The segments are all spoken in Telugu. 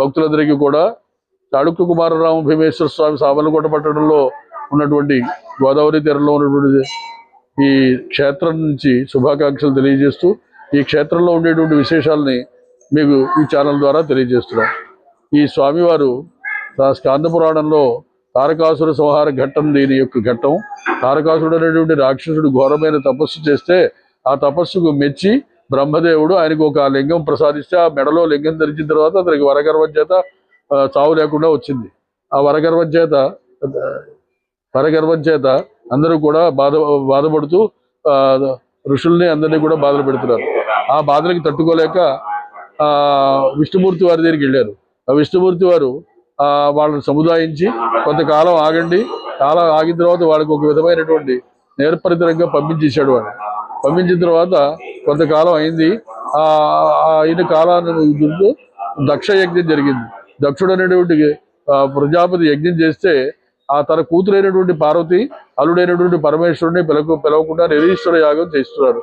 భక్తులందరికీ కూడా చాళుక్య కుమారరామ భీమేశ్వర స్వామి సామర్లకోట పట్టణంలో ఉన్నటువంటి గోదావరి తీరంలో ఉన్నటువంటి ఈ క్షేత్రం నుంచి శుభాకాంక్షలు తెలియజేస్తూ ఈ క్షేత్రంలో ఉండేటువంటి విశేషాలని మీకు ఈ ఛానల్ ద్వారా తెలియజేస్తున్నాం. ఈ స్వామివారు స్కాంద పురాణంలో తారకాసుర సంహార ఘట్టం దీని యొక్క ఘట్టం. తారకాసురుడు అనేటువంటి రాక్షసుడు ఘోరమైన తపస్సు చేస్తే ఆ తపస్సుకు మెచ్చి బ్రహ్మదేవుడు ఆయనకు ఒక లింగం ప్రసాదిస్తే ఆ మెడలో లింగం ధరించిన తర్వాత అతనికి వరగర్వం చేత చావు లేకుండా వచ్చింది. ఆ వరగర్వం చేత అందరూ కూడా బాధపడుతూ ఋషుల్ని అందరినీ కూడా బాధలు పెడుతున్నారు. ఆ బాధలకి తట్టుకోలేక విష్ణుమూర్తి వారి దగ్గరికి వెళ్ళారు. ఆ విష్ణుమూర్తి వారు వాళ్ళని సముదాయించి కొంతకాలం ఆగండి, కాలం ఆగిన తర్వాత వాళ్ళకి ఒక విధమైనటువంటి నేర్పరితరంగా పంపించేశాడు. వాడు పంపించిన తర్వాత కొంతకాలం అయింది. అయిన కాలాన్ని దక్ష యజ్ఞం జరిగింది. దక్షుడు అనేటువంటి ప్రజాపతి యజ్ఞం చేస్తే తన కూతురైనటువంటి పార్వతి అల్లుడైనటువంటి పరమేశ్వరుని పిలవకుండా నిరీశ్వర యాగం చేస్తున్నారు.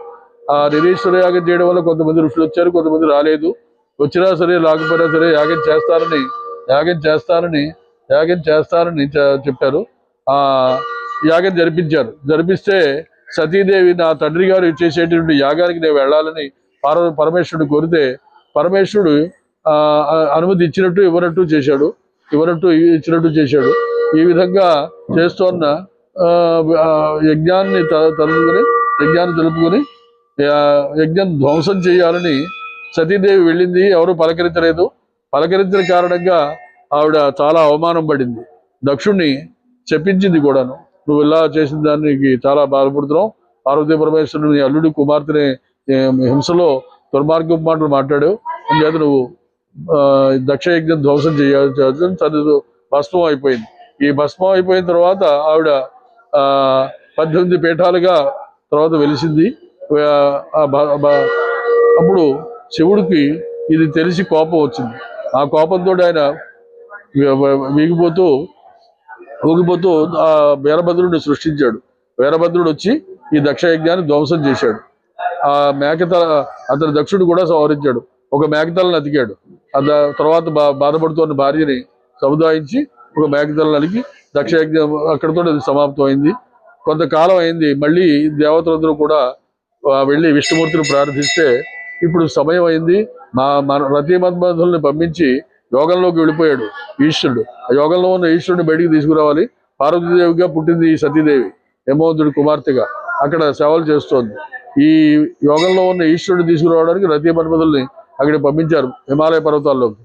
ఆ నిరీశ్వర యాగం చేయడం వల్ల కొంతమంది ఋషులు వచ్చారు, కొంతమంది రాలేదు. వచ్చినా సరే రాకపోయినా సరే యాగం చేస్తానని చెప్పారు. యాగం జరిపిస్తే సతీదేవి నా తండ్రి గారు చేసేటువంటి యాగానికి నేను వెళ్ళాలని పరమేశ్వరుడు కోరితే పరమేశ్వరుడు అనుమతి ఇచ్చినట్టు ఇవ్వనట్టు చేశాడు. ఈ విధంగా చేస్తున్న యజ్ఞాన్ని తెలుపుకొని యజ్ఞం ధ్వంసం చేయాలని సతీదేవి వెళ్ళింది. ఎవరు పలకరించలేదు. పలకరించిన కారణంగా ఆవిడ చాలా అవమానం పడింది. దక్షుణ్ణి చెప్పించింది కూడాను, నువ్వు ఇలా చేసిన దానికి చాలా బాధపడుతున్నావు. పార్వతీ పరమేశ్వరుని అల్లుడి కుమార్తెని హింసలో దుర్మార్గపు మాటలు మాట్లాడావు, అందుచేత నువ్వు దక్ష యజ్ఞం ధ్వంసం చేయాల్సి తను భస్మం అయిపోయింది. ఈ భస్మం అయిపోయిన తర్వాత ఆవిడ 18 పీఠాలుగా తర్వాత వెలిసింది. అప్పుడు శివుడికి ఇది తెలిసి కోపం వచ్చింది. ఆ కోపంతో ఆయన ఊగిపోతూ ఆ వీరభద్రుడిని సృష్టించాడు. వీరభద్రుడు వచ్చి ఈ దక్ష యజ్ఞాన్ని ధ్వంసం చేశాడు. ఆ మేకతల అతని దక్షుడు కూడా సంహరించాడు. ఒక మేకతలను అతికాడు. తర్వాత బాధపడుతున్న భార్యని సముదాయించి ఒక మేకతలను అలిగి దక్ష యజ్ఞం అక్కడితో అది సమాప్తం అయింది. కొంతకాలం అయింది. మళ్ళీ దేవతలందరూ కూడా వెళ్ళి విష్ణుమూర్తిని ప్రార్థిస్తే ఇప్పుడు సమయం అయింది, మన రతి మన్మధుల్ని పంపించి యోగంలోకి వెళ్ళిపోయాడు ఈశ్వరుడు. ఆ యోగంలో ఉన్న ఈశ్వరుడిని బయటికి తీసుకురావాలి. పార్వతీదేవిగా పుట్టింది ఈ సతీదేవి హేమవంతుడి కుమార్తెగా అక్కడ సేవలు చేస్తోంది. ఈ యోగంలో ఉన్న ఈశ్వరుడిని తీసుకురావడానికి రతి మన్మధుల్ని అక్కడికి పంపించారు హిమాలయ పర్వతాల్లోకి.